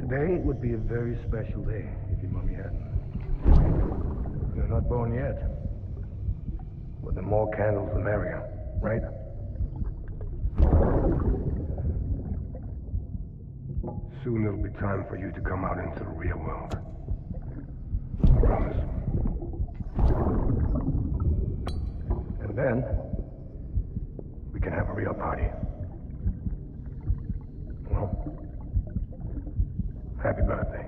Today would be a very special day if your mommy hadn't. You're not born yet. But the more candles, the merrier, right? Soon it'll be time for you to come out into the real world. I promise. And then, we can have a real party. Well, happy birthday.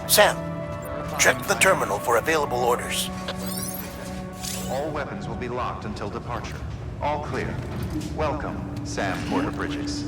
Sam, check the terminal for available orders. All weapons will be locked until departure. All clear. Welcome, Sam Porter Bridges.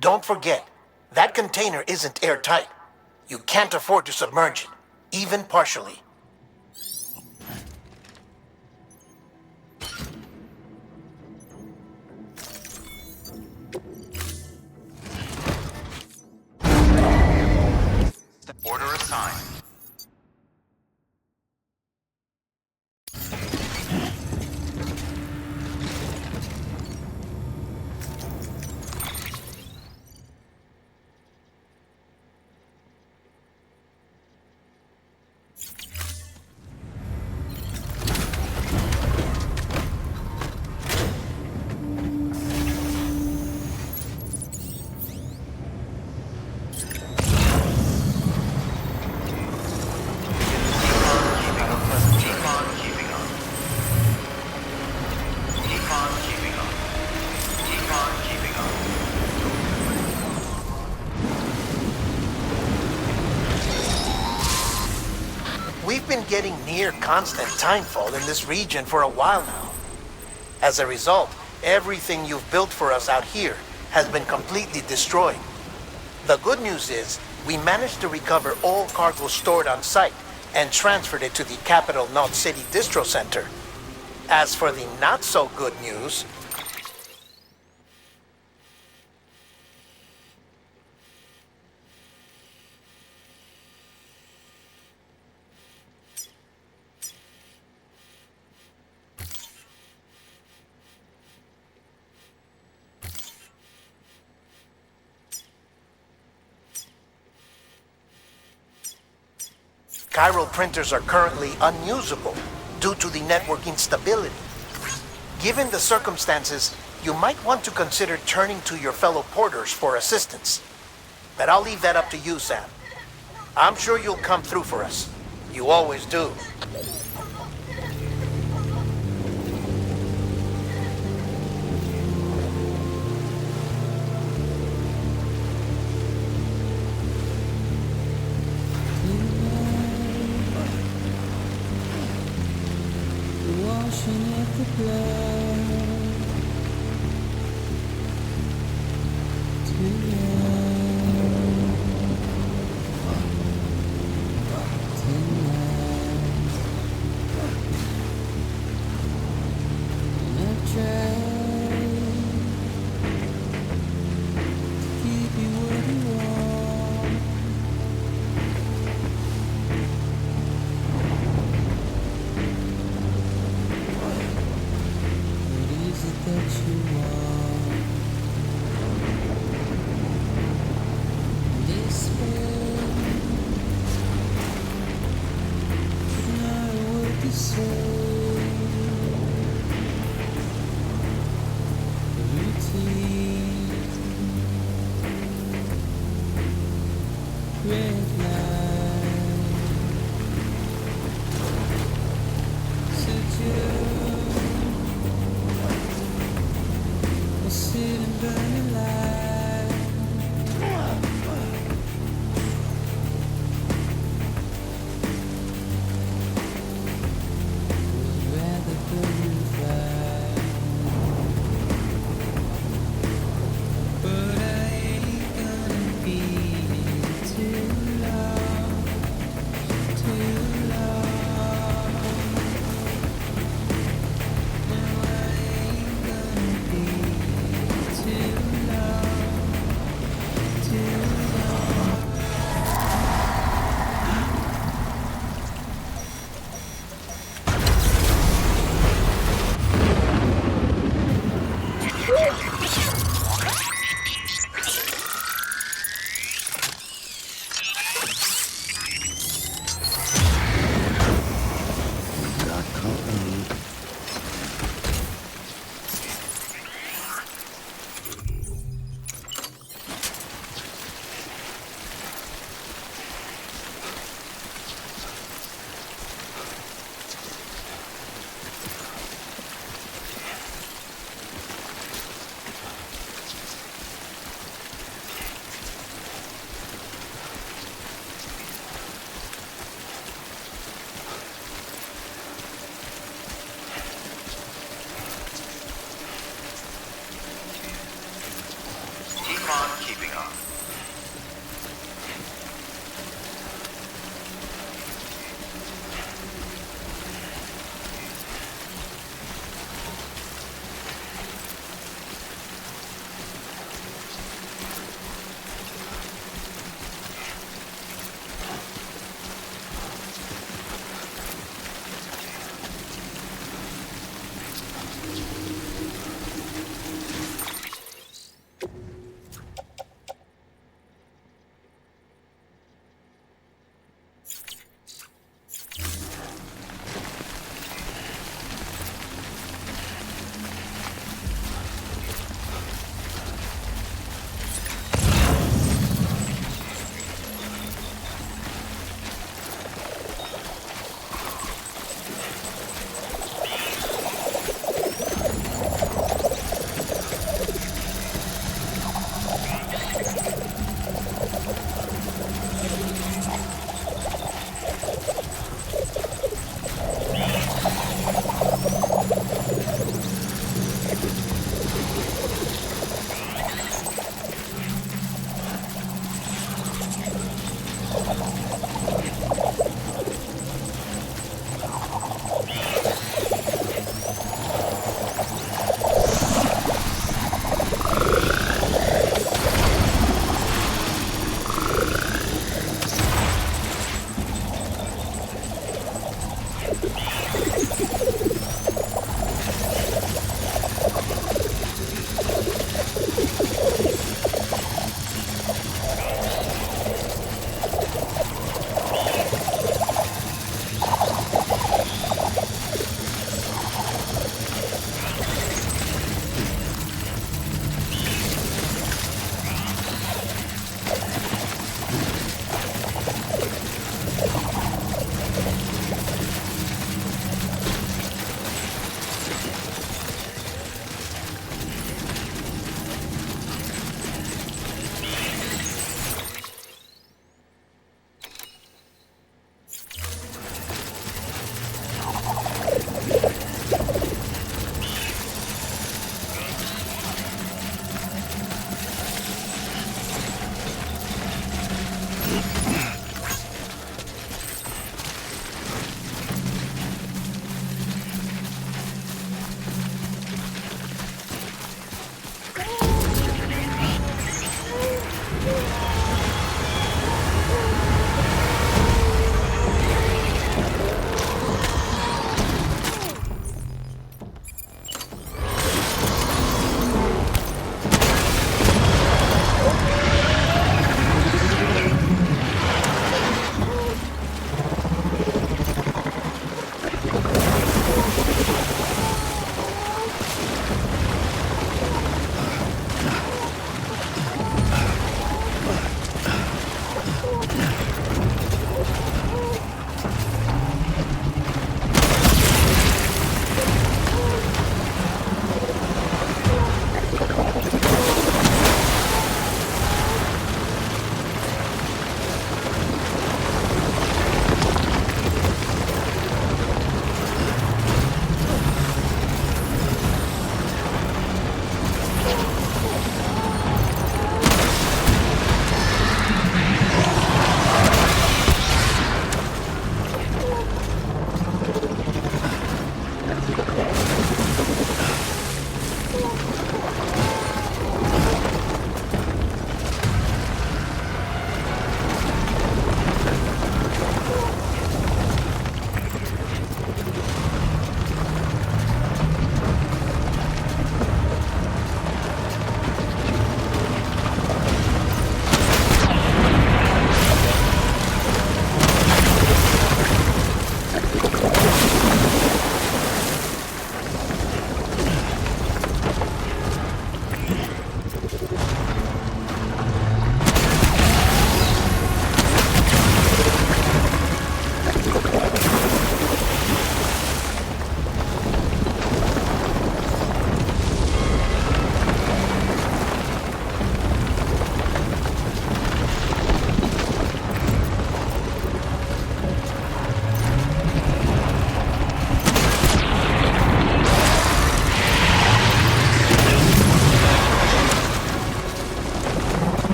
Don't forget, that container isn't airtight. You can't afford to submerge it, even partially. Order assigned. We've been getting near constant timefall in this region for a while now. As a result, everything you've built for us out here has been completely destroyed. The good news is, we managed to recover all cargo stored on site and transferred it to the Capital Knot City Distro Center. As for the not-so-good news, chiral printers are currently unusable due to the network instability. Given the circumstances, you might want to consider turning to your fellow porters for assistance. But I'll leave that up to you, Sam. I'm sure you'll come through for us. You always do.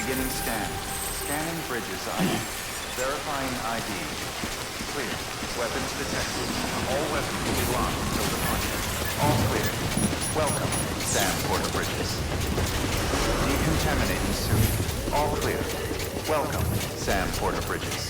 Beginning scan. Scanning bridges ID. Verifying ID. Clear. Weapons detected. All weapons will be locked until departure. All clear. Welcome, Sam Porter Bridges. Decontaminating suit. All clear. Welcome, Sam Porter Bridges.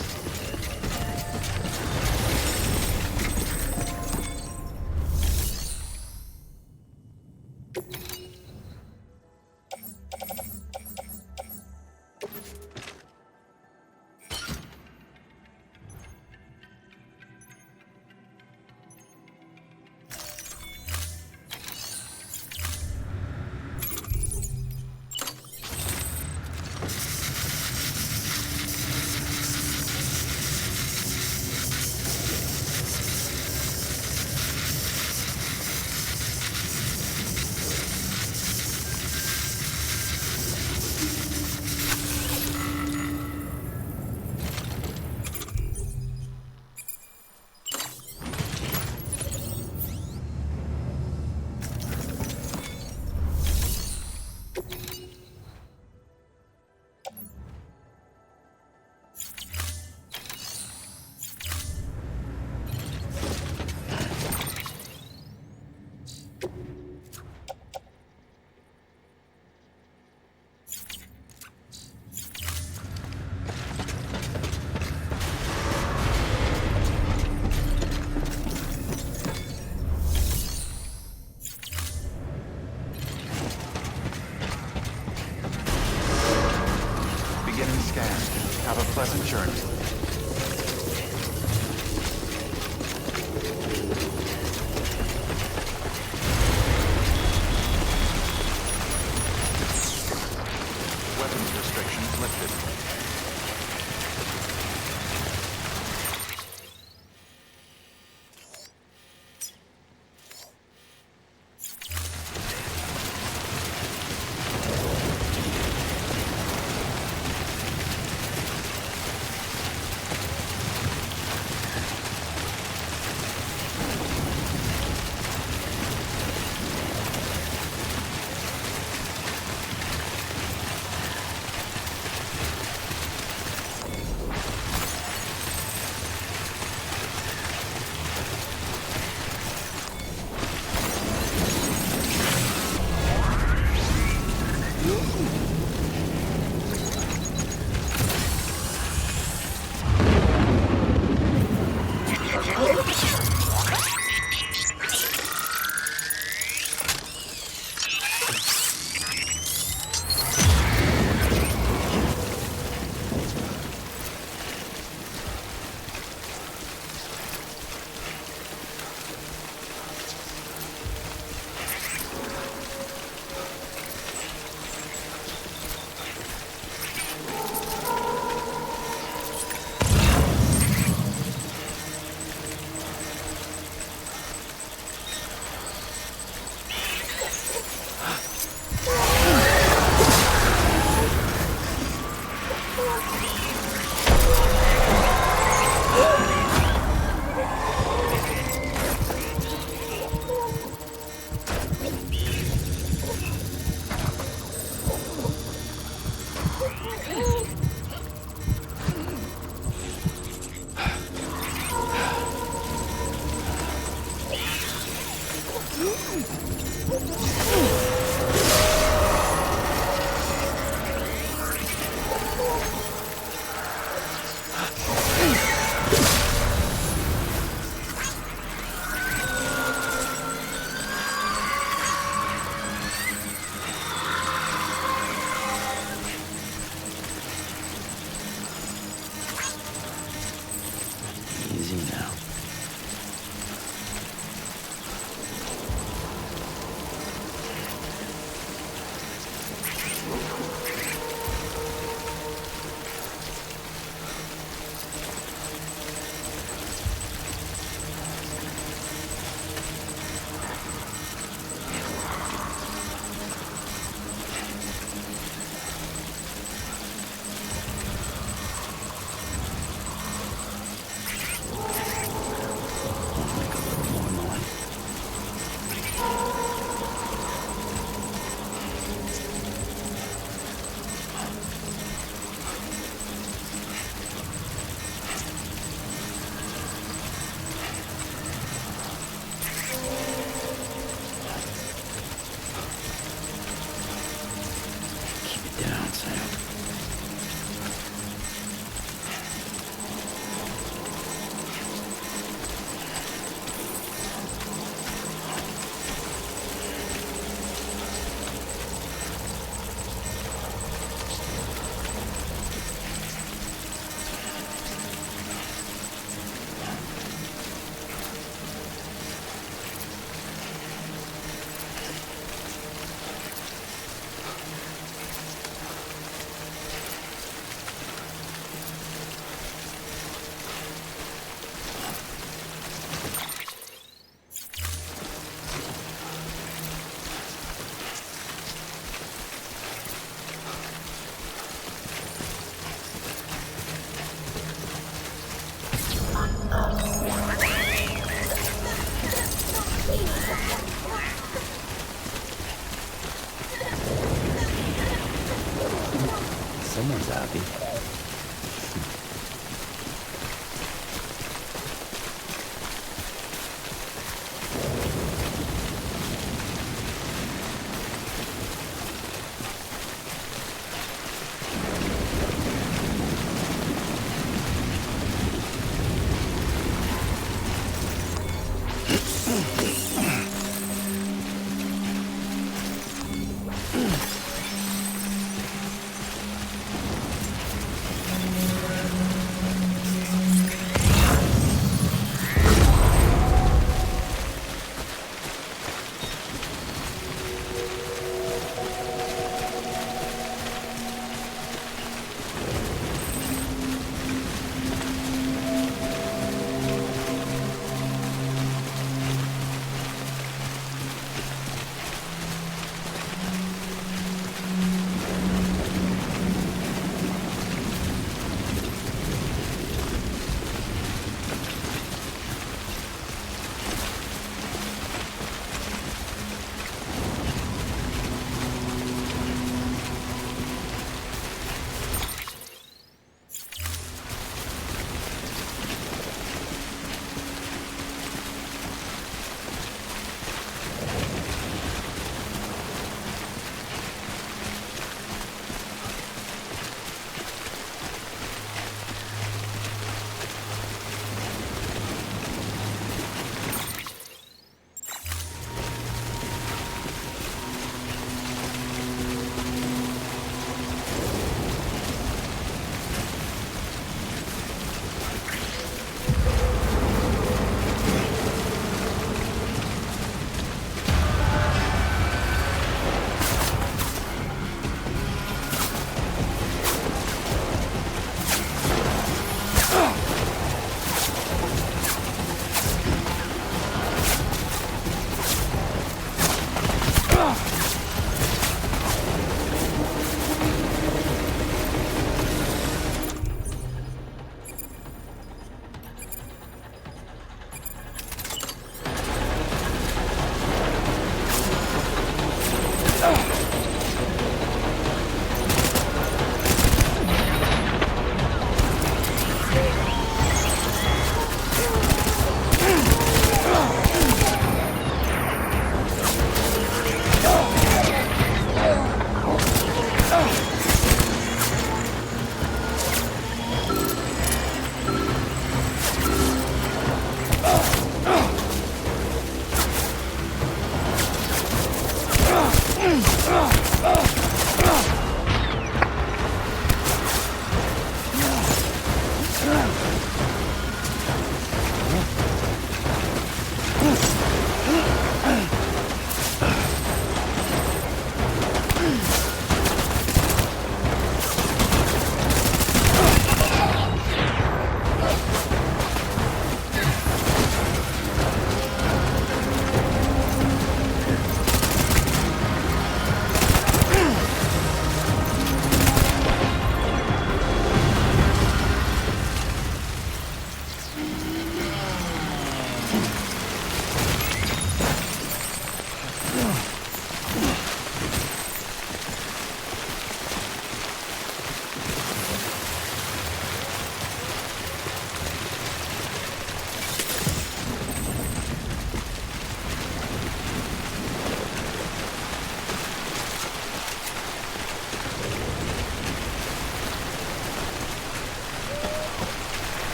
Have a pleasant journey. Weapons restrictions lifted.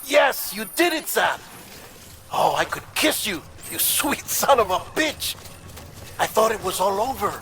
Yes, you did it, Sam! Oh, I could kiss you, you sweet son of a bitch! I thought it was all over.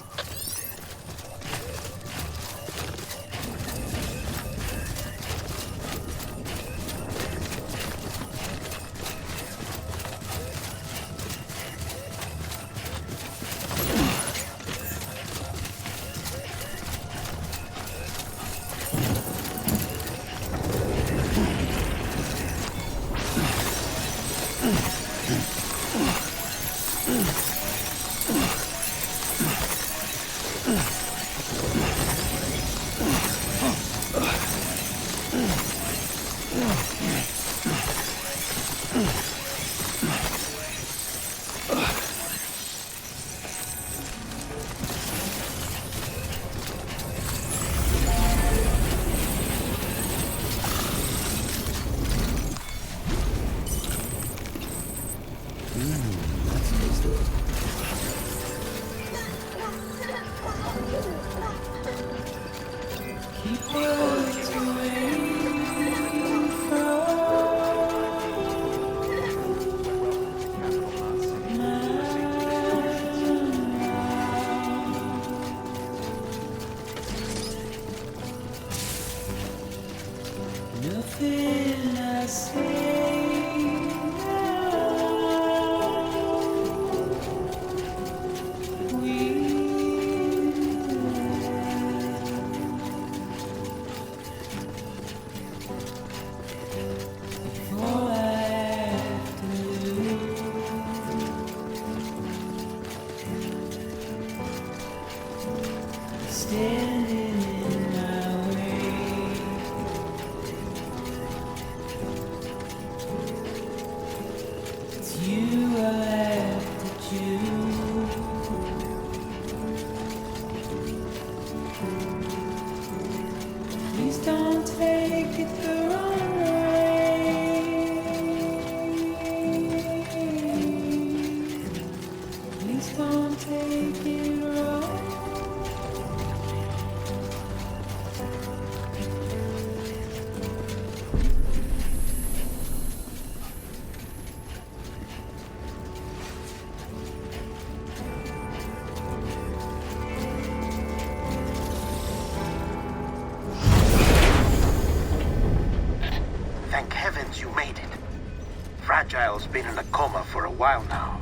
Fragile's been in a coma for a while now.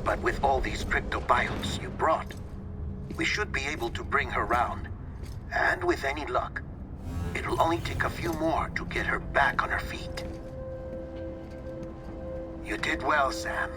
But with all these cryptobiotes you brought, we should be able to bring her round. And with any luck, it'll only take a few more to get her back on her feet. You did well, Sam.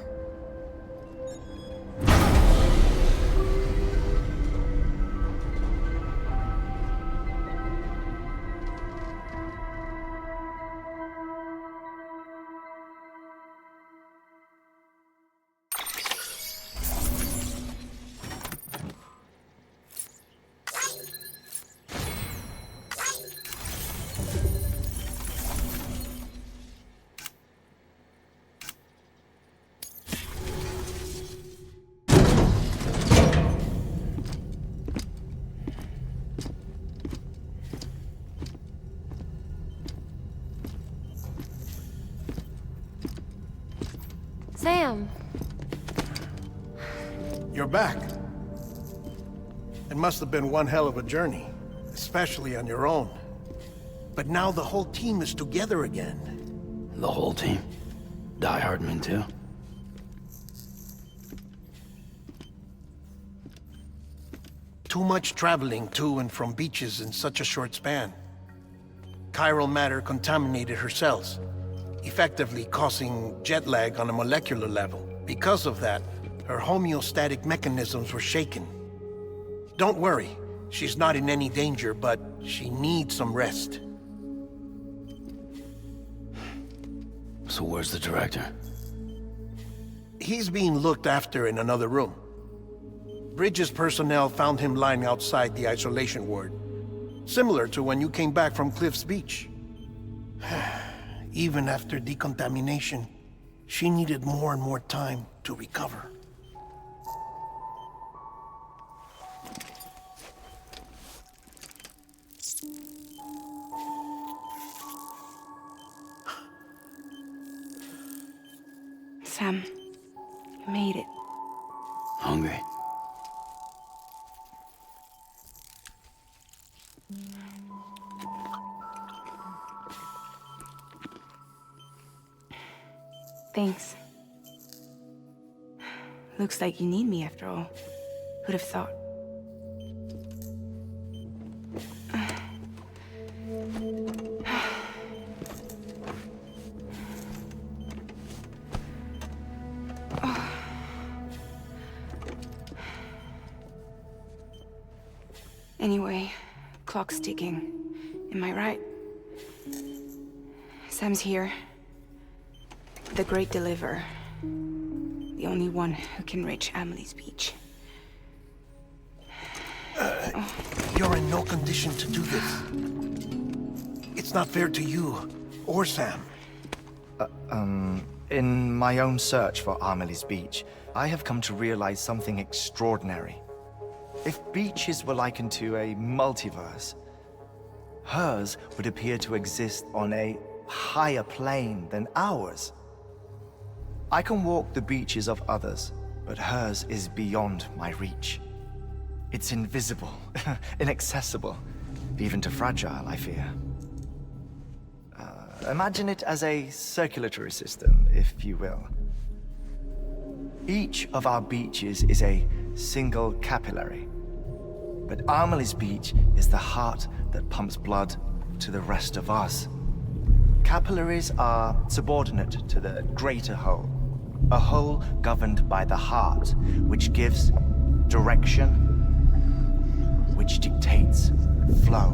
Sam. You're back. It must have been one hell of a journey, especially on your own. But now the whole team is together again. The whole team? Die Hardman too? Too much traveling to and from beaches in such a short span. Chiral matter contaminated her cells, effectively causing jet lag on a molecular level. Because of that, her homeostatic mechanisms were shaken. Don't worry, she's not in any danger, but she needs some rest. So where's the director? He's being looked after in another room. Bridges personnel found him lying outside the isolation ward, similar to when you came back from Cliff's Beach. Even after decontamination, she needed more and more time to recover. Sam, you made it. Hungry? Thanks. Looks like you need me after all. Who'd have thought? Anyway, clock's ticking. Am I right? Sam's here. The great deliverer. The only one who can reach Amelie's beach. You're in no condition to do this. It's not fair to you or Sam. In my own search for Amelie's beach, I have come to realize something extraordinary. If beaches were likened to a multiverse, hers would appear to exist on a higher plane than ours. I can walk the beaches of others, but hers is beyond my reach. It's invisible, inaccessible, even to fragile, I fear. Imagine it as a circulatory system, if you will. Each of our beaches is a single capillary. But Amelie's beach is the heart that pumps blood to the rest of us. Capillaries are subordinate to the greater whole. A whole governed by the heart, which gives direction, which dictates flow,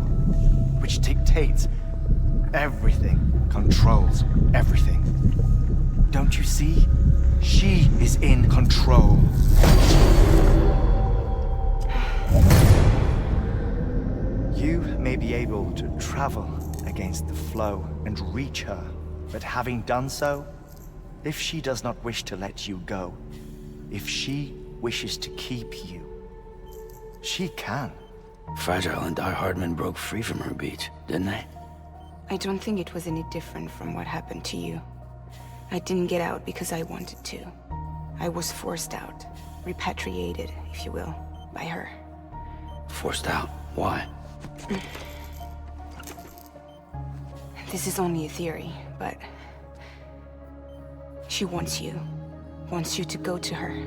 which dictates everything, controls everything. Don't you see? She is in control. You may be able to travel against the flow and reach her, but having done so, if she does not wish to let you go, if she wishes to keep you, she can. Fragile and Die Hardman broke free from her beach, didn't they? I don't think it was any different from what happened to you. I didn't get out because I wanted to. I was forced out, repatriated, if you will, by her. Forced out? Why? This is only a theory, but she wants you to go to her.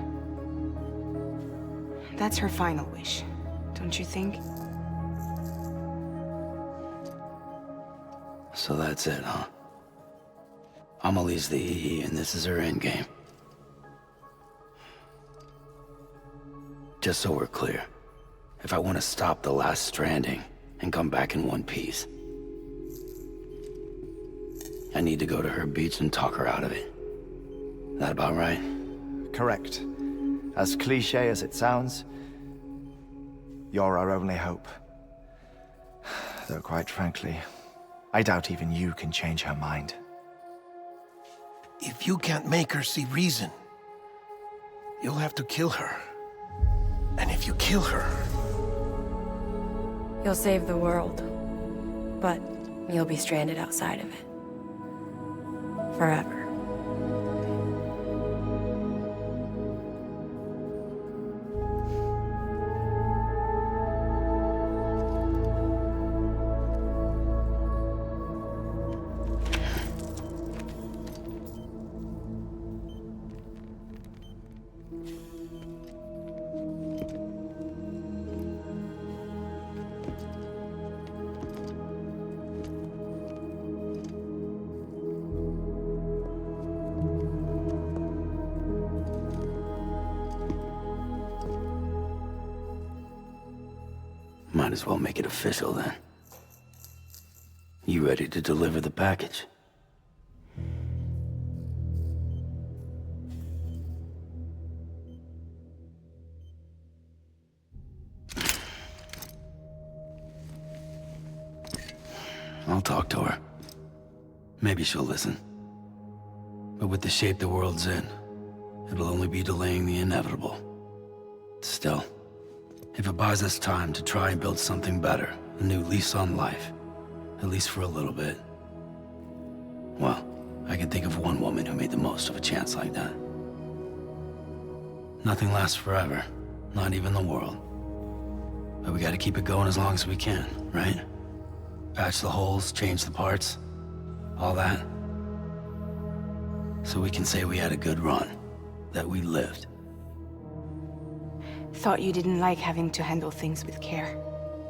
That's her final wish, don't you think? So that's it, huh? Amelie's the EE, and this is her endgame. Just so we're clear, if I want to stop the last stranding and come back in one piece, I need to go to her beach and talk her out of it. That about right? Correct. As cliche as it sounds, you're our only hope. Though quite frankly, I doubt even you can change her mind. If you can't make her see reason, you'll have to kill her. And if you kill her... You'll save the world, but you'll be stranded outside of it. Forever. Might as well make it official then. You ready to deliver the package? I'll talk to her. Maybe she'll listen. But with the shape the world's in, it'll only be delaying the inevitable. Still, if it buys us time to try and build something better, a new lease on life, at least for a little bit, well, I can think of one woman who made the most of a chance like that. Nothing lasts forever. Not even the world. But we gotta keep it going as long as we can, right? Patch the holes, change the parts. All that. So we can say we had a good run. That we lived. Thought you didn't like having to handle things with care.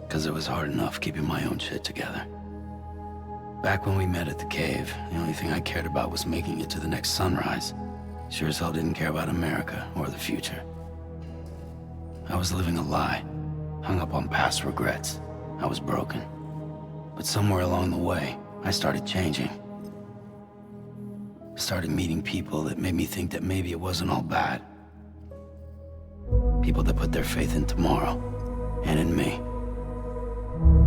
Because it was hard enough keeping my own shit together. Back when we met at the cave, the only thing I cared about was making it to the next sunrise. Sure as hell didn't care about America or the future. I was living a lie, hung up on past regrets. I was broken. But somewhere along the way, I started changing. Started meeting people that made me think that maybe it wasn't all bad. People that put their faith in tomorrow, and in me.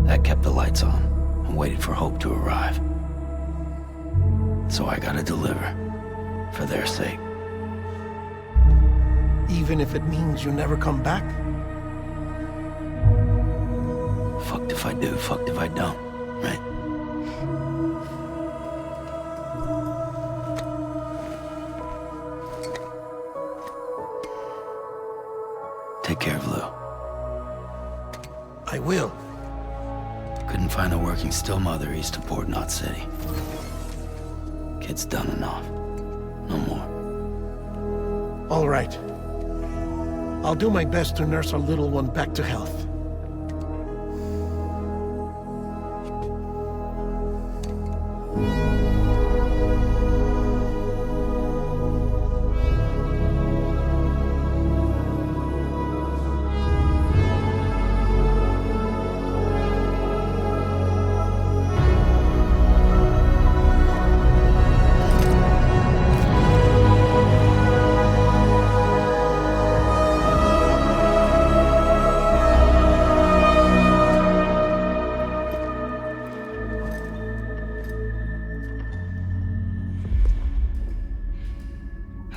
That kept the lights on, and waited for hope to arrive. So I gotta deliver, for their sake. Even if it means you never come back? Fucked if I do, fucked if I don't, right? Take care of Lou. I will. Couldn't find a working still mother east of Port Knot City. Kid's done enough. No more. All right. I'll do my best to nurse our little one back to health.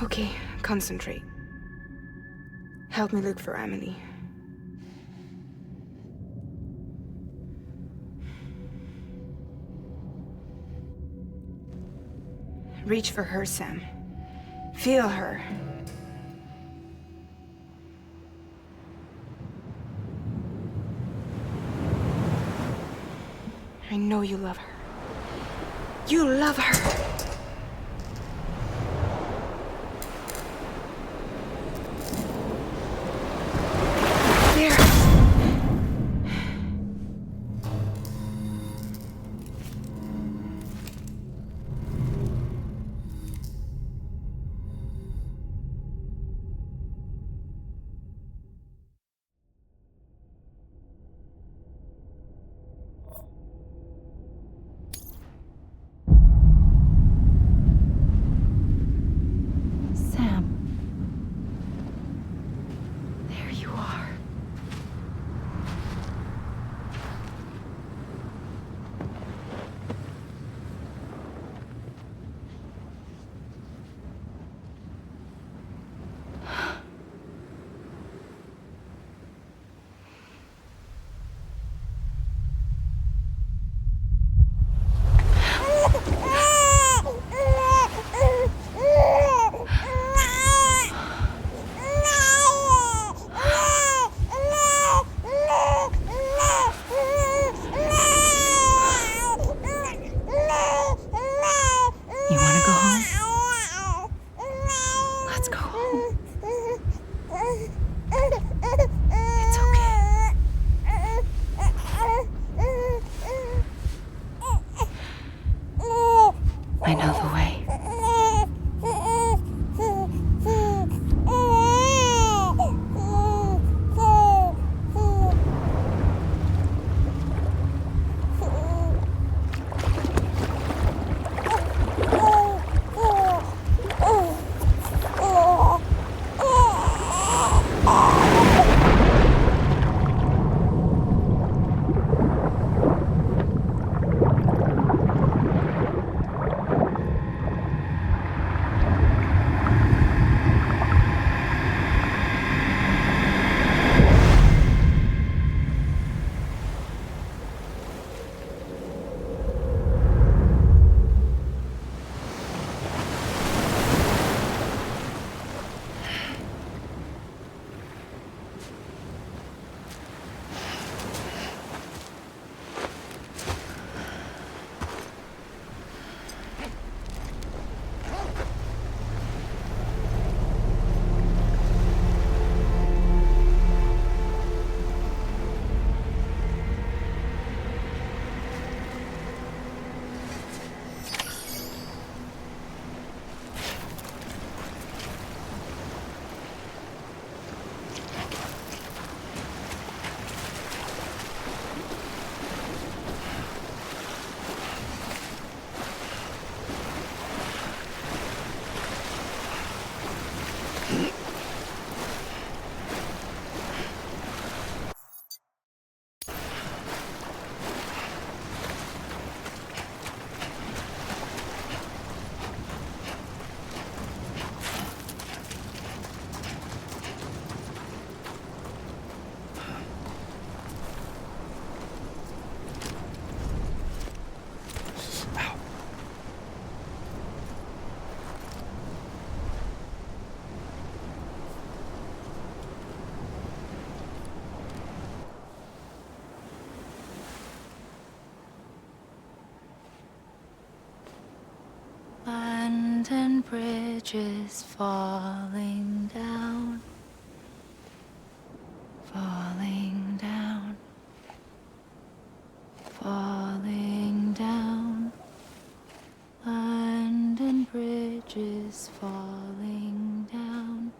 Okay, concentrate. Help me look for Emily. Reach for her, Sam. Feel her. I know you love her. You love her! Abandoned bridges falling down, falling down, falling down. London bridges falling down,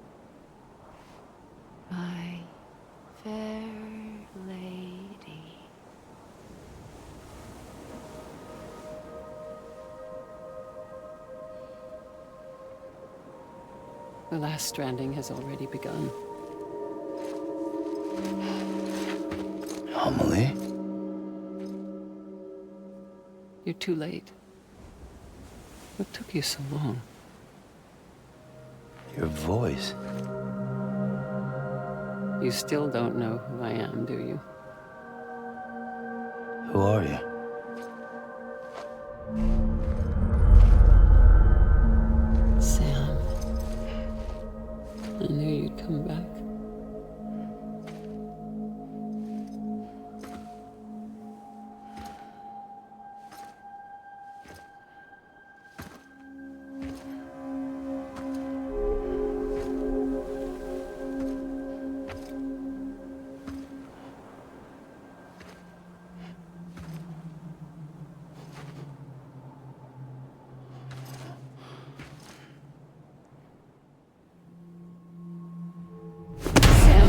my fair lady. The last stranding has already begun. Amelie? You're too late. What took you so long? Your voice. You still don't know who I am, do you? Who are you? Sam. I knew you'd come back.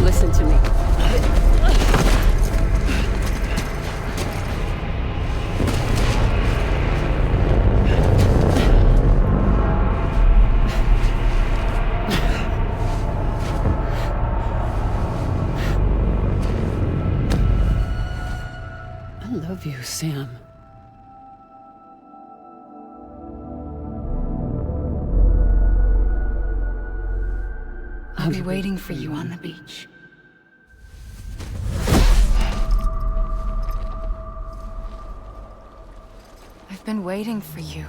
Listen to me. I love you, Sam. I'll be waiting for you on the beach. I've been waiting for you,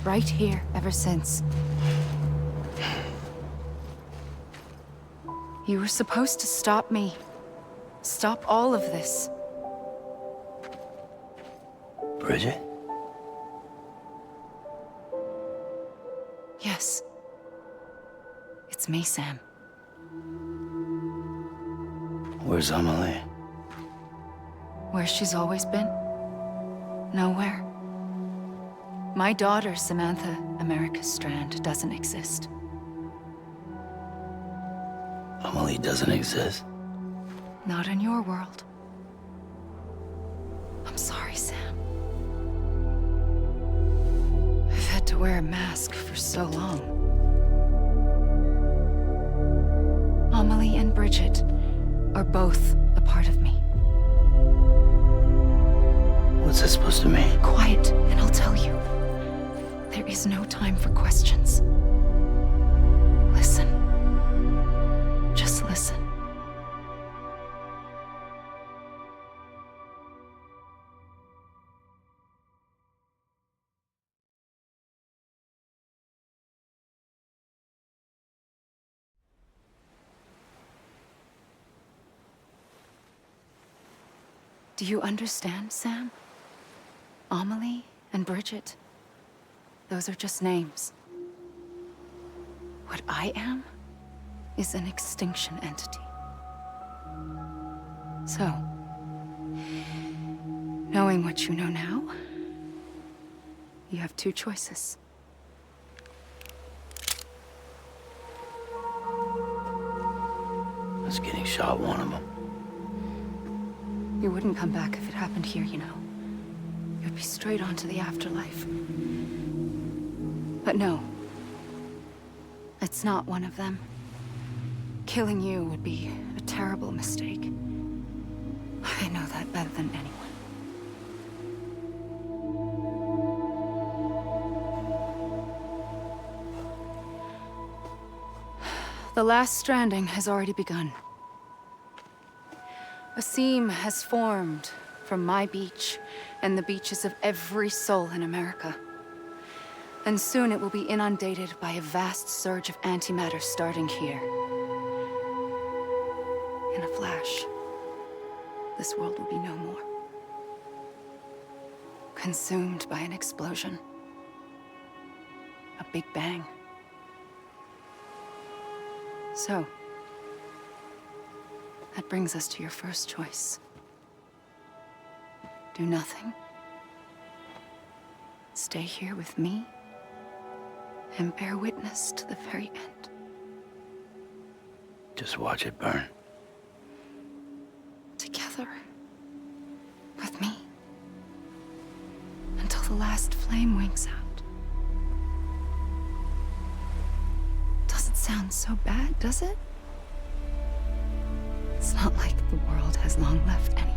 right here, ever since. You were supposed to stop me. Stop all of this. Bridget? Yes. It's me, Sam. Where's Amelie? Where she's always been. Nowhere. My daughter, Samantha America Strand, doesn't exist. Amelie doesn't exist? Not in your world. I'm sorry, Sam. I've had to wear a mask for so long. Amelie and Bridget are both a part of me. What's that supposed to mean? Quiet, and I'll tell you. There is no time for questions. Listen. Just listen. Do you understand, Sam? Amelie and Bridget, those are just names. What I am is an extinction entity. So, knowing what you know now, you have two choices. Us getting shot, one of them. You wouldn't come back if it happened here, you know. You'd be straight on to the afterlife. But no. It's not one of them. Killing you would be a terrible mistake. I know that better than anyone. The last stranding has already begun. A seam has formed from my beach and the beaches of every soul in America. And soon it will be inundated by a vast surge of antimatter starting here. In a flash, this world will be no more. Consumed by an explosion. A big bang. So, that brings us to your first choice. Do nothing. Stay here with me and bear witness to the very end. Just watch it burn. Together. With me. Until the last flame winks out. Doesn't sound so bad, does it? It's not like the world has long left anyway.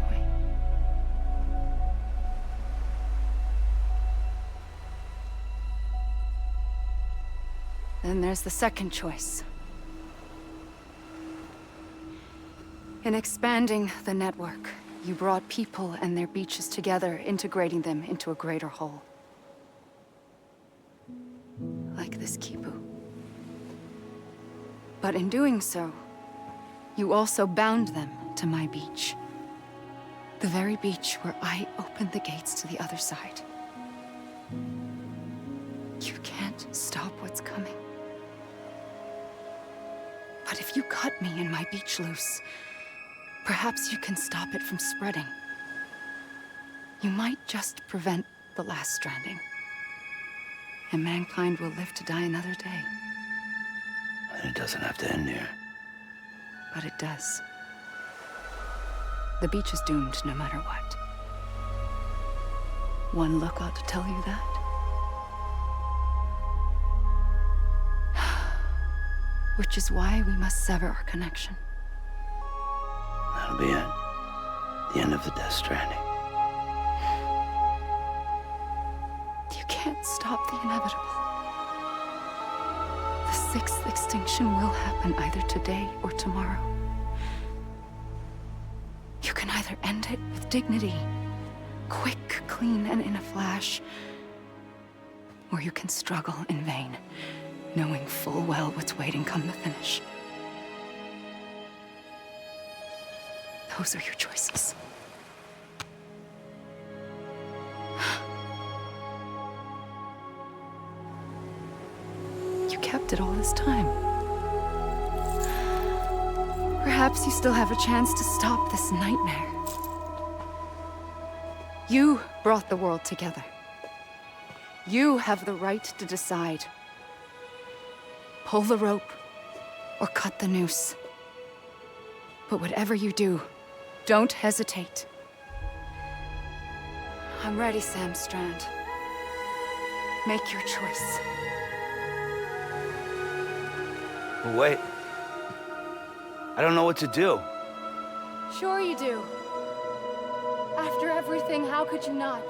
Then there's the second choice. In expanding the network, you brought people and their beaches together, integrating them into a greater whole. Like this Kipu. But in doing so, you also bound them to my beach. The very beach where I opened the gates to the other side. You can't stop what's coming. But if you cut me and my beach loose, perhaps you can stop it from spreading. You might just prevent the last stranding. And mankind will live to die another day. And it doesn't have to end here. But it does. The beach is doomed no matter what. One look ought to tell you that. Which is why we must sever our connection. That'll be it. The end of the Death Stranding. You can't stop the inevitable. The sixth extinction will happen either today or tomorrow. You can either end it with dignity, quick, clean, and in a flash, or you can struggle in vain, knowing full well what's waiting come the finish. Those are your choices. You kept it all this time. Perhaps you still have a chance to stop this nightmare. You brought the world together. You have the right to decide. Pull the rope or cut the noose. But whatever you do, don't hesitate. I'm ready, Sam Strand. Make your choice. But wait. I don't know what to do. Sure you do. After everything, how could you not?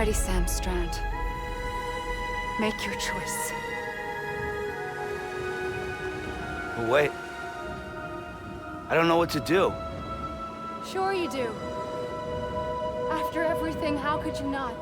ready, Sam Strand. Make your choice. But wait. I don't know what to do. Sure you do. After everything, how could you not?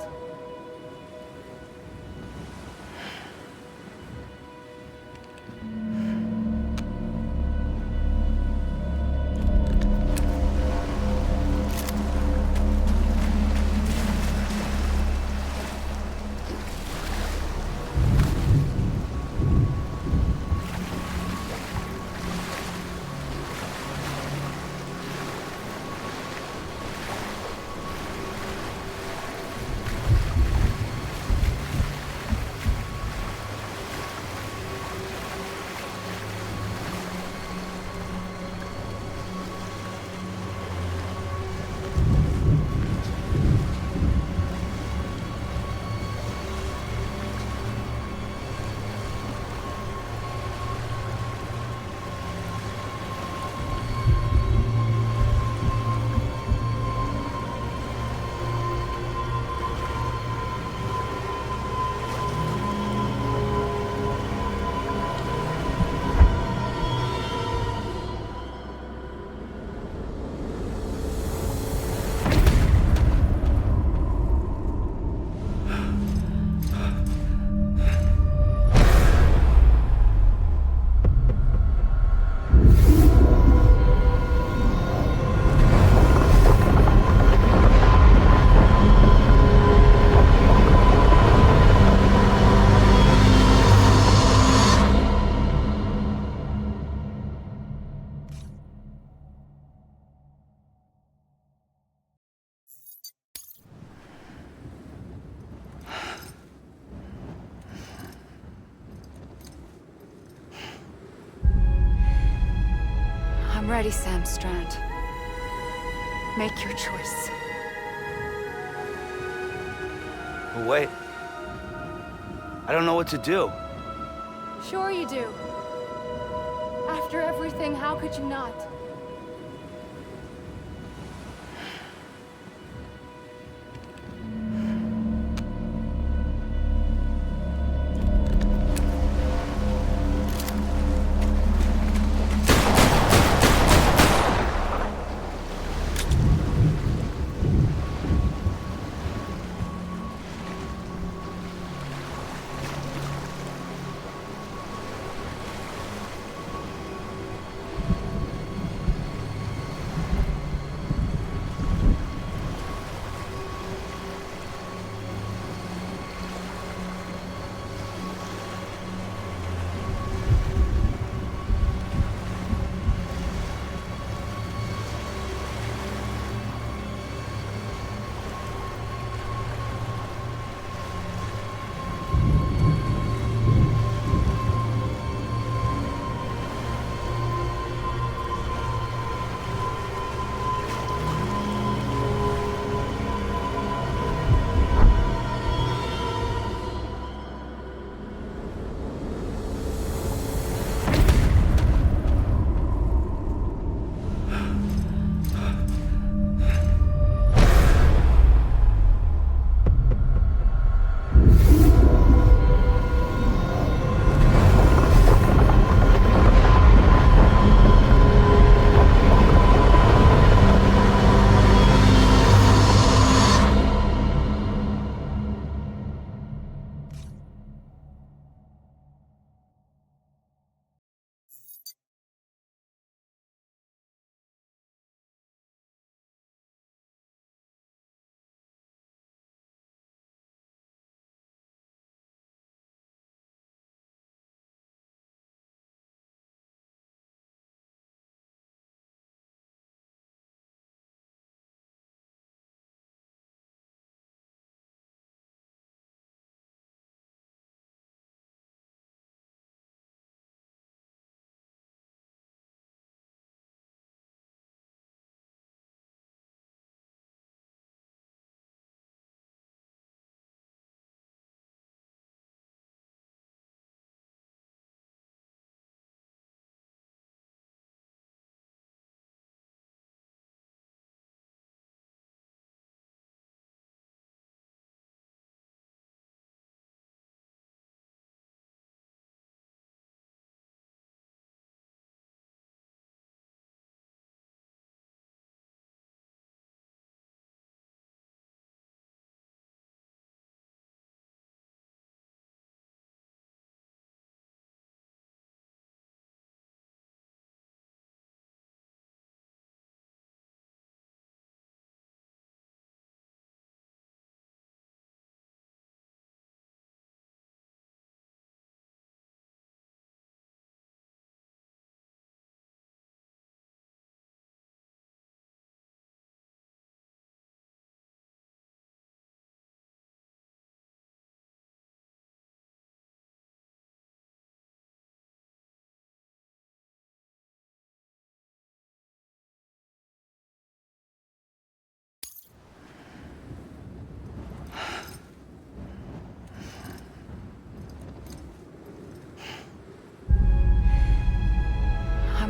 I'm ready, Sam Strand. Make your choice. But wait. I don't know what to do. Sure you do. After everything, how could you not?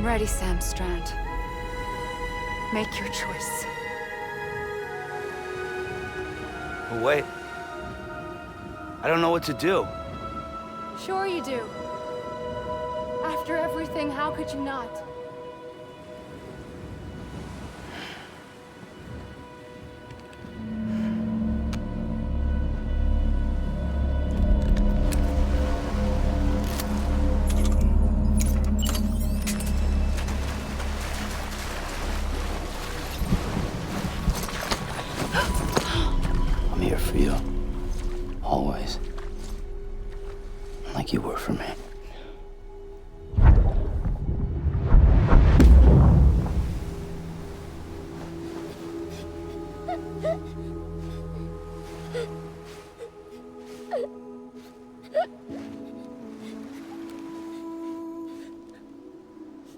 ready, Sam Strand. Make your choice. But wait. I don't know what to do. Sure you do. After everything, how could you not? I'm here for you. Always. Like you were for me.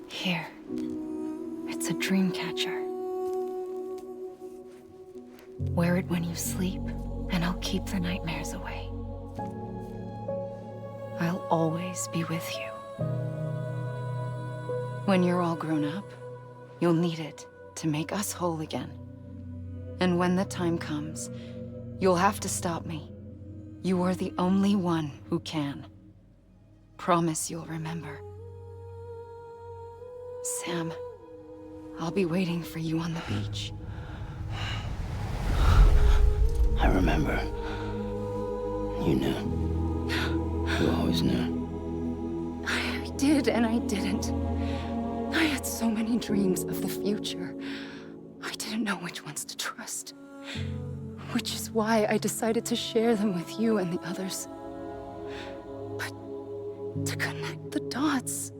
Here. It's a dream catcher. Wear it when you sleep, and I'll keep the nightmares away. I'll always be with you. When you're all grown up, you'll need it to make us whole again. And when the time comes, you'll have to stop me. You are the only one who can. Promise you'll remember. Sam, I'll be waiting for you on the beach. I remember. You knew. You always knew. I did and I didn't. I had so many dreams of the future. I didn't know which ones to trust. Which is why I decided to share them with you and the others. But to connect the dots,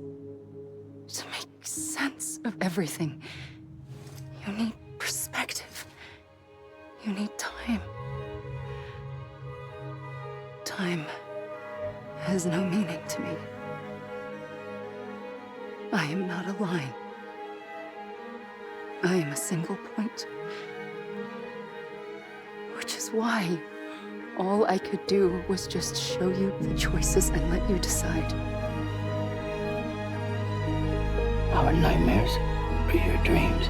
to make sense of everything, you need perspective. You need time. Time has no meaning to me. I am not a line. I am a single point. Which is why all I could do was just show you the choices and let you decide. Our nightmares are your dreams.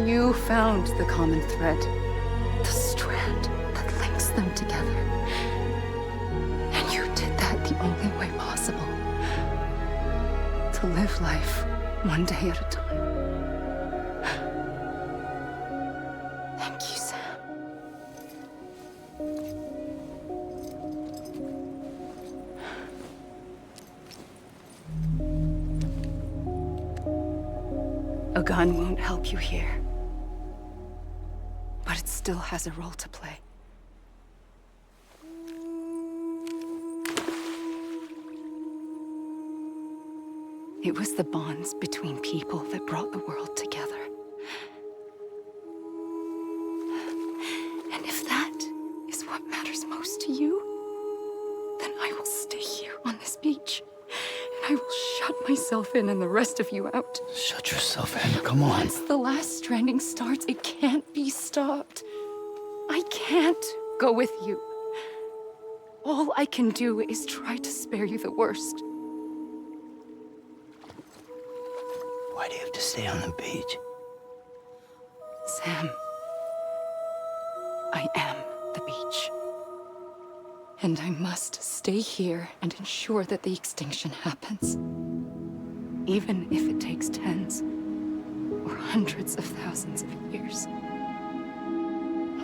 You found the common thread, the strand that links them together. And you did that the only way possible. To live life one day at a time. Thank you, Sam. A gun won't help you here. But it still has a role to play. It was the bonds between people that brought the world together. And if that is what matters most to you, then I will stay here on this beach. And I will shut myself in and the rest of you out. Shut yourself in, come on. Once the last stranding starts, it can't be stopped. I can't go with you. All I can do is try to spare you the worst. Why do you have to stay on the beach? Sam, I am the beach. And I must stay here and ensure that the extinction happens. Even if it takes tens or hundreds of thousands of years.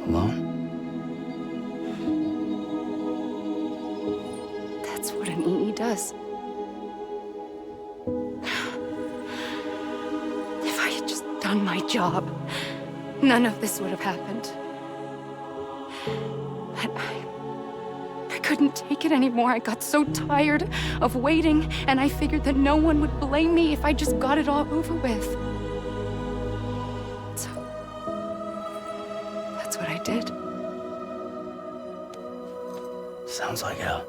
Alone? That's what an EE does. If I had just done my job, none of this would have happened. But I couldn't take it anymore. I got so tired of waiting, and I figured that no one would blame me if I just got it all over with. So, that's what I did. Sounds like hell.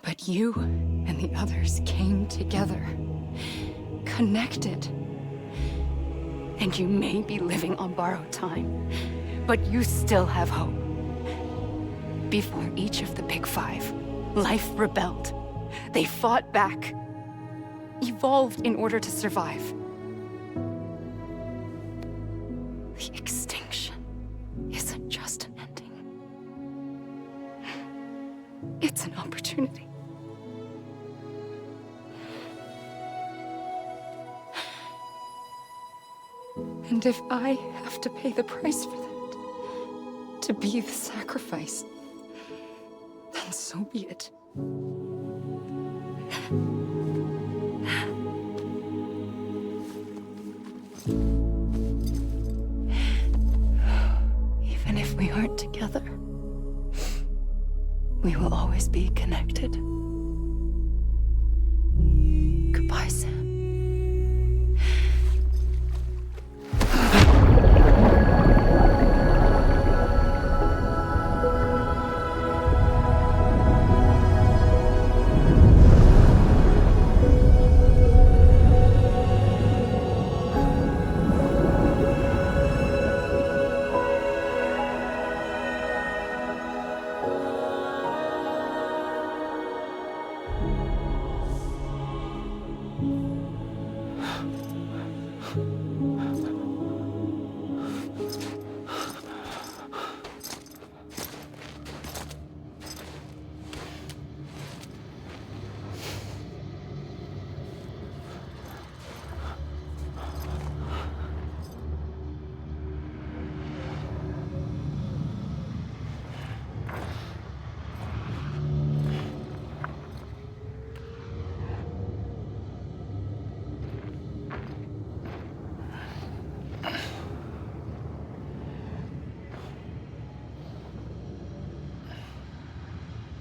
But you and the others came together, connected. And you may be living on borrowed time, but you still have hope. Before each of the Big Five, life rebelled. They fought back, evolved in order to survive. The extinction isn't just an ending. It's an opportunity. And if I have to pay the price for that, to be the sacrifice, then so be it. Even if we aren't together, we will always be connected. Goodbye, Sam.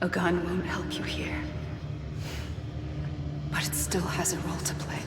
A gun won't help you here, but it still has a role to play.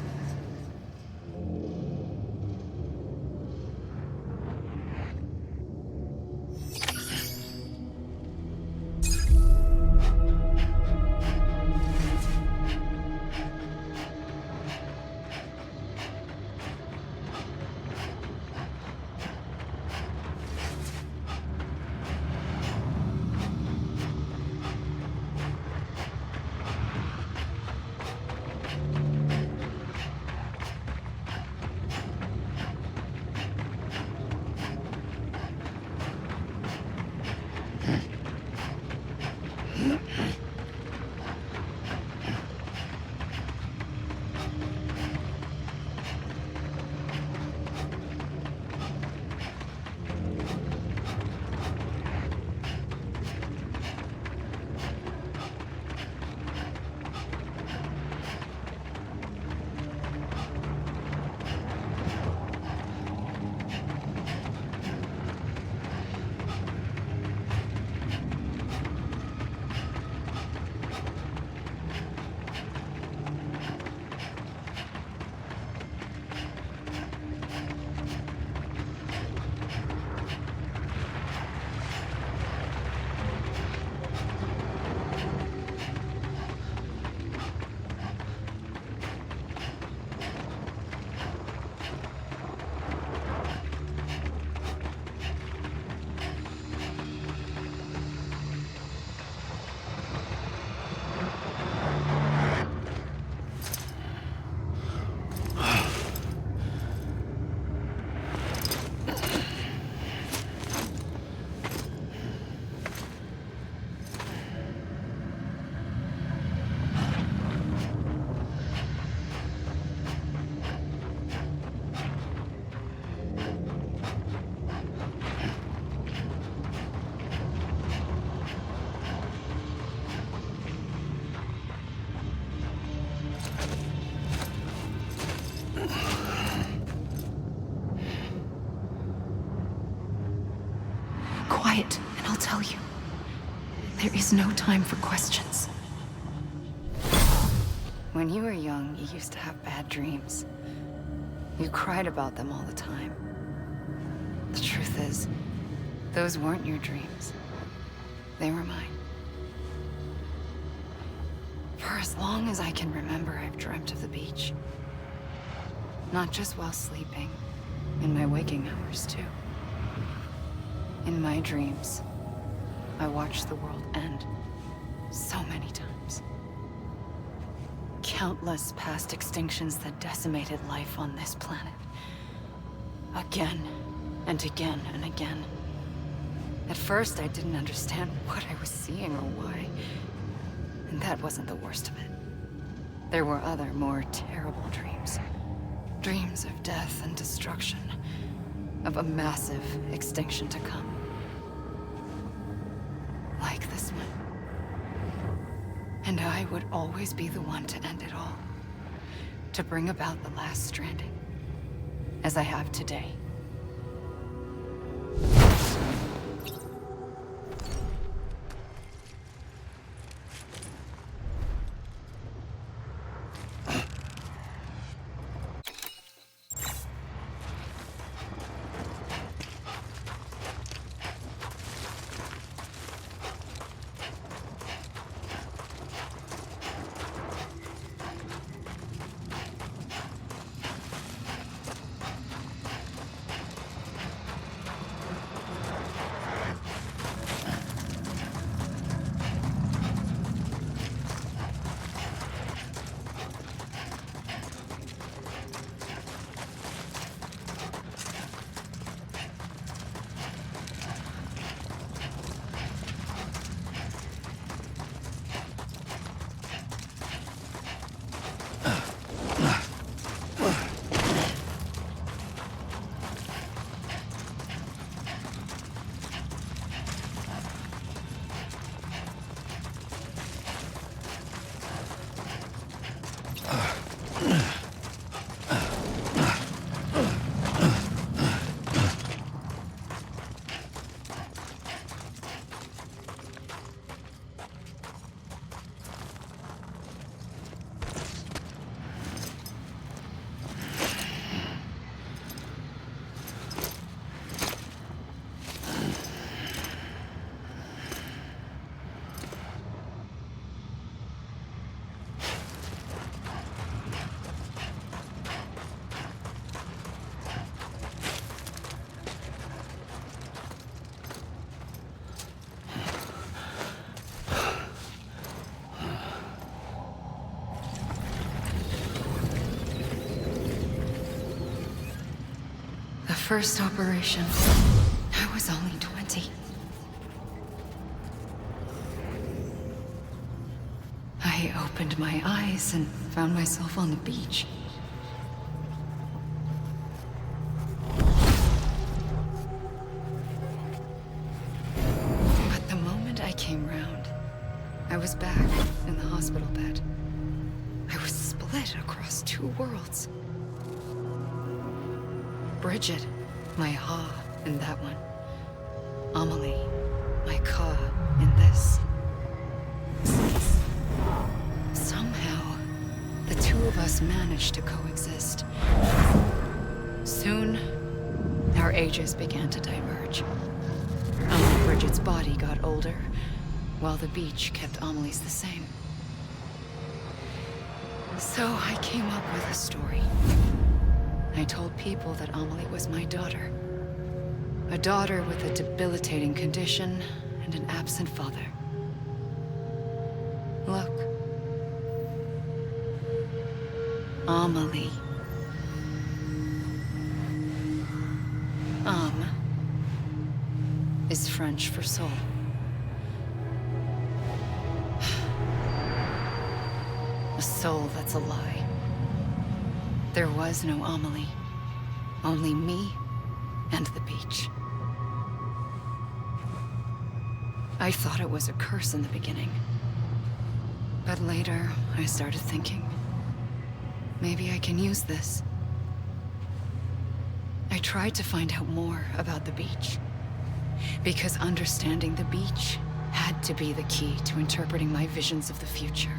Quiet, and I'll tell you. There is no time for questions. When you were young, you used to have bad dreams. You cried about them all the time. The truth is, those weren't your dreams. They were mine. For as long as I can remember, I've dreamt of the beach. Not just while sleeping, In my waking hours, too. In my dreams, I watched the world end so many times. Countless past extinctions that decimated life on this planet. Again, and again, and again. At first, I didn't understand what I was seeing or why. And that wasn't the worst of it. There were other, more terrible dreams. Dreams of death and destruction. Of a massive extinction to come. Like this one. And I would always be the one to end it all. To bring about the last stranding. As I have today. First operation, I was only 20. I opened my eyes and found myself on the beach. But the moment I came round, I was back in the hospital bed. I was split across two worlds. Bridget, my ha in that one. Amelie, my ka in this. Somehow, the two of us managed to coexist. Soon, our ages began to diverge. Bridget's body got older, while the beach kept Amelie's the same. So I came up with a story. I told people that Amelie was my daughter. A daughter with a debilitating condition and an absent father. Look. Amelie. Is French for soul. A soul that's a lie. There was no Amelie. Only me and the beach. I thought it was a curse in the beginning. But later, I started thinking, maybe I can use this. I tried to find out more about the beach. Because understanding the beach had to be the key to interpreting my visions of the future.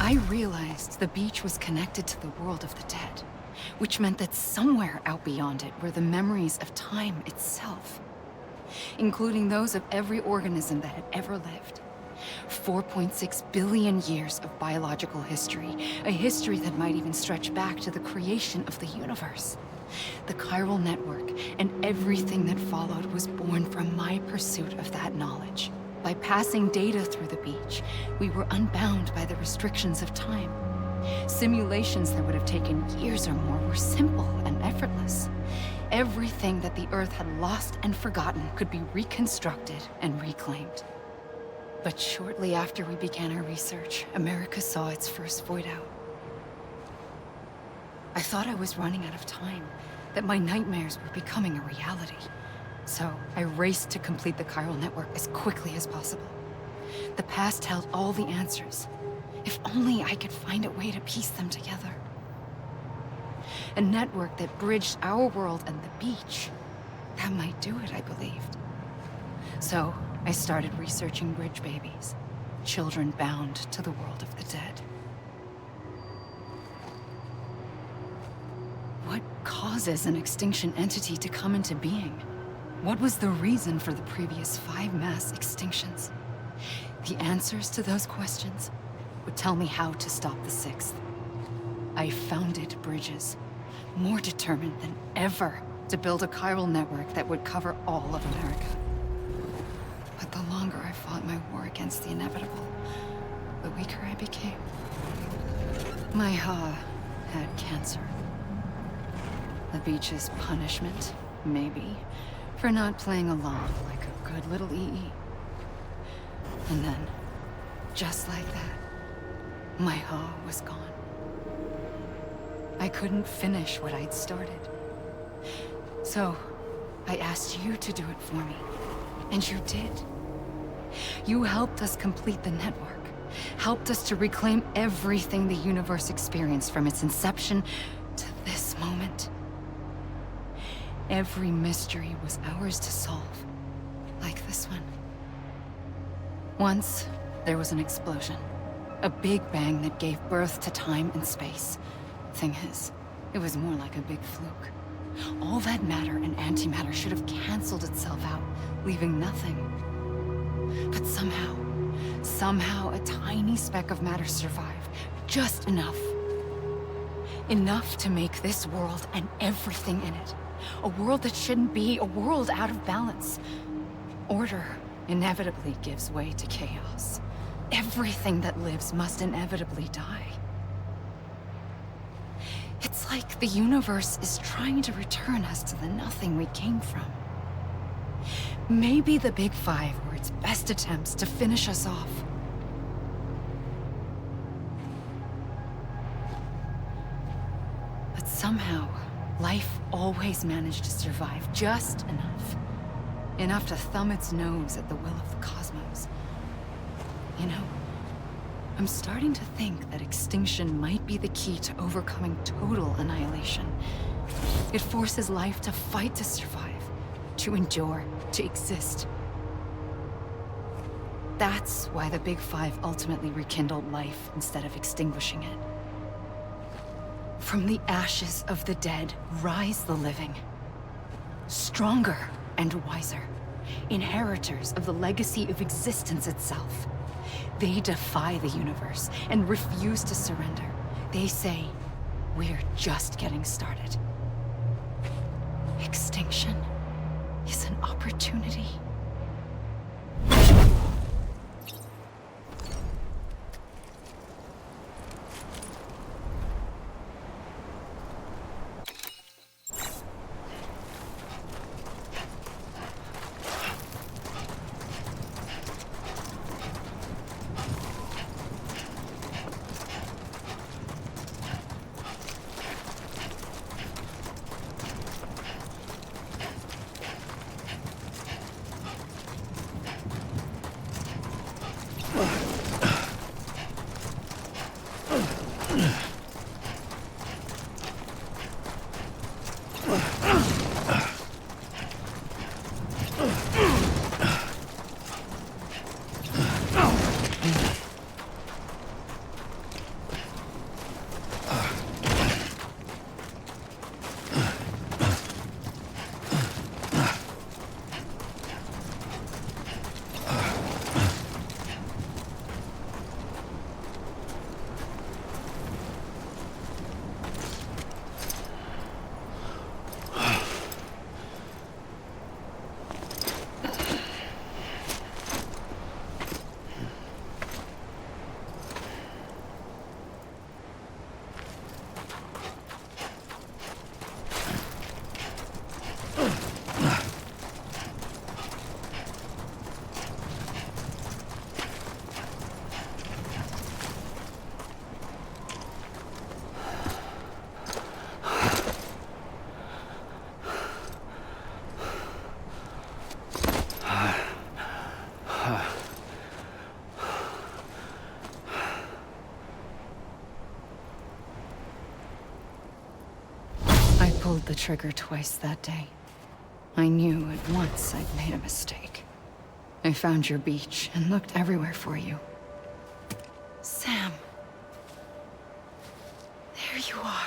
I realized the beach was connected to the world of the dead, which meant that somewhere out beyond it were the memories of time itself, including those of every organism that had ever lived. 4.6 billion years of biological history, a history that might even stretch back to the creation of the universe. The Chiral Network and everything that followed was born from my pursuit of that knowledge. By passing data through the beach, we were unbound by the restrictions of time. Simulations that would have taken years or more were simple and effortless. Everything that the Earth had lost and forgotten could be reconstructed and reclaimed. But shortly after we began our research, America saw its first void out. I thought I was running out of time, that my nightmares were becoming a reality. So I raced to complete the Chiral Network as quickly as possible. The past held all the answers. If only I could find a way to piece them together. A network that bridged our world and the beach. That might do it, I believed. So I started researching bridge babies, children bound to the world of the dead. What causes an extinction entity to come into being? What was the reason for the previous 5 mass extinctions? The answers to those questions would tell me how to stop the 6th. I founded bridges, more determined than ever to build a chiral network that would cover all of America. But the longer I fought my war against the inevitable, the weaker I became. My Ha had cancer. The beach's punishment, maybe, for not playing along like a good little EE. And then, just like that, my Ha was gone. I couldn't finish what I'd started. So, I asked you to do it for me. And you did. You helped us complete the network. Helped us to reclaim everything the universe experienced from its inception to this moment. Every mystery was ours to solve. Like this one. Once, there was an explosion. A big bang that gave birth to time and space. Thing is, it was more like a big fluke. All that matter and antimatter should have canceled itself out, leaving nothing. But somehow a tiny speck of matter survived. Just enough. Enough to make this world and everything in it. A world that shouldn't be, a world out of balance. Order inevitably gives way to chaos. Everything that lives must inevitably die. It's like the universe is trying to return us to the nothing we came from. Maybe the Big Five were its best attempts to finish us off. But somehow, life always managed to survive just enough. Enough to thumb its nose at the will of the cosmos. You know, I'm starting to think that extinction might be the key to overcoming total annihilation. It forces life to fight to survive, to endure, to exist. That's why the Big Five ultimately rekindled life instead of extinguishing it. From the ashes of the dead rise the living. Stronger and wiser. Inheritors of the legacy of existence itself. They defy the universe and refuse to surrender. They say, we're just getting started. Extinction is an opportunity. pulled the trigger twice that day, I knew at once I'd made a mistake. I found your beach and looked everywhere for you. Sam. There you are.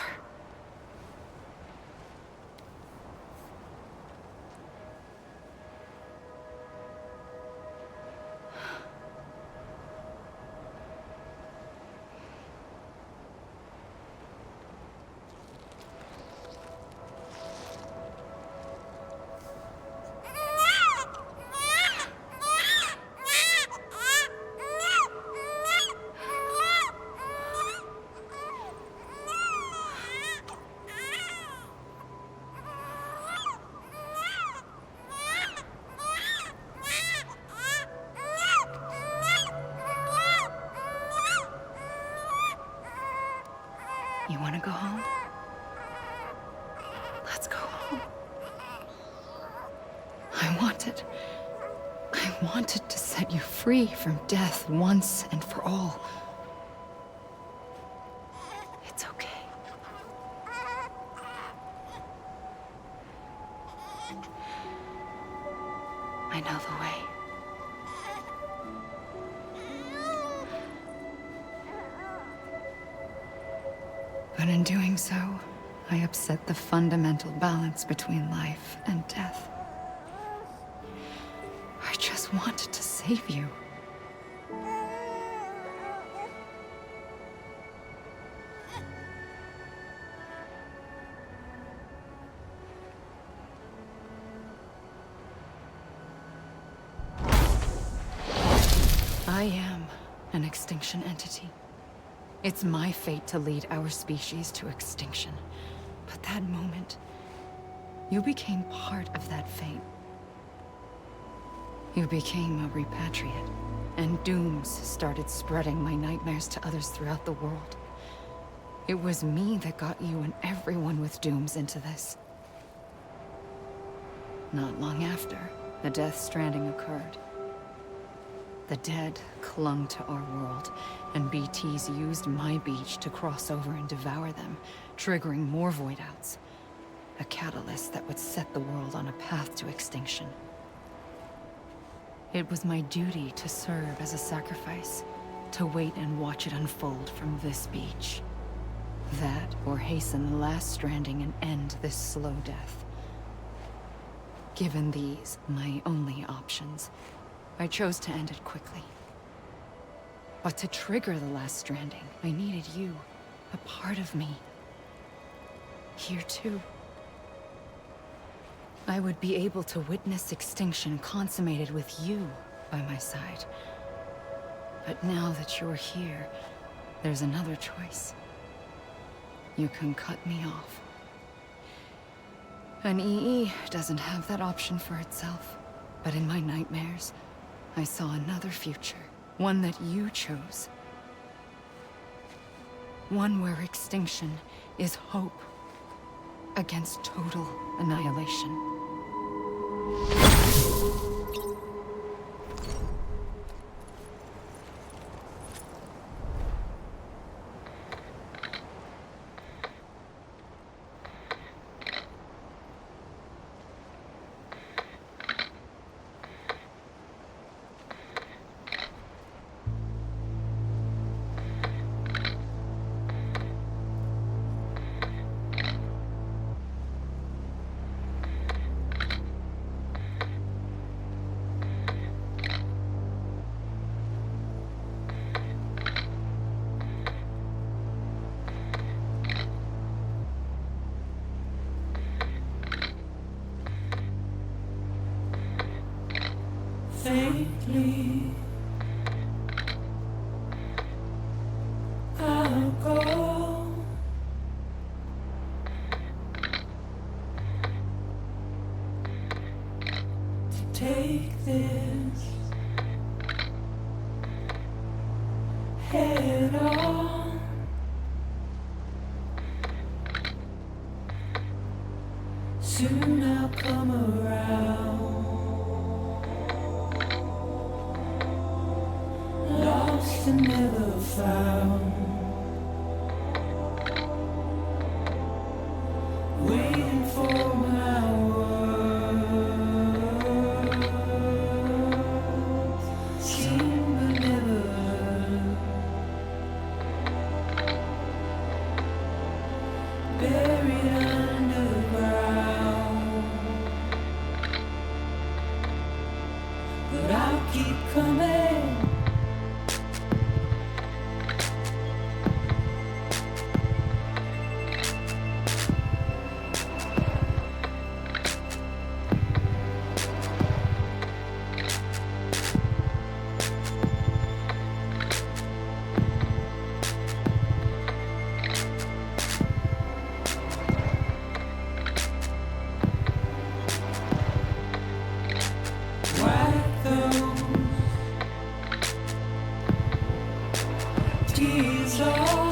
You want to go home? Let's go home. I wanted to set you free from death once and for all. It's okay. I know the way. But in doing so, I upset the fundamental balance between life and death. I just wanted to save you. I am an extinction entity. It's my fate to lead our species to extinction. But that moment, you became part of that fate. You became a repatriate, and dooms started spreading my nightmares to others throughout the world. It was me that got you and everyone with dooms into this. Not long after, the Death Stranding occurred. The dead clung to our world, and BTs used my beach to cross over and devour them, triggering more void-outs. A catalyst that would set the world on a path to extinction. It was my duty to serve as a sacrifice, to wait and watch it unfold from this beach. That, or hasten the last stranding and end this slow death. Given these, my only options, I chose to end it quickly. But to trigger the last stranding, I needed you, a part of me. Here too. I would be able to witness extinction consummated with you by my side. But now that you're here, there's another choice. You can cut me off. An EE doesn't have that option for itself. But in my nightmares, I saw another future. One that you chose. One where extinction is hope against total annihilation. Faintly, I'll go to take this head on. Soon I'll come around. Lost and never found, waiting years old.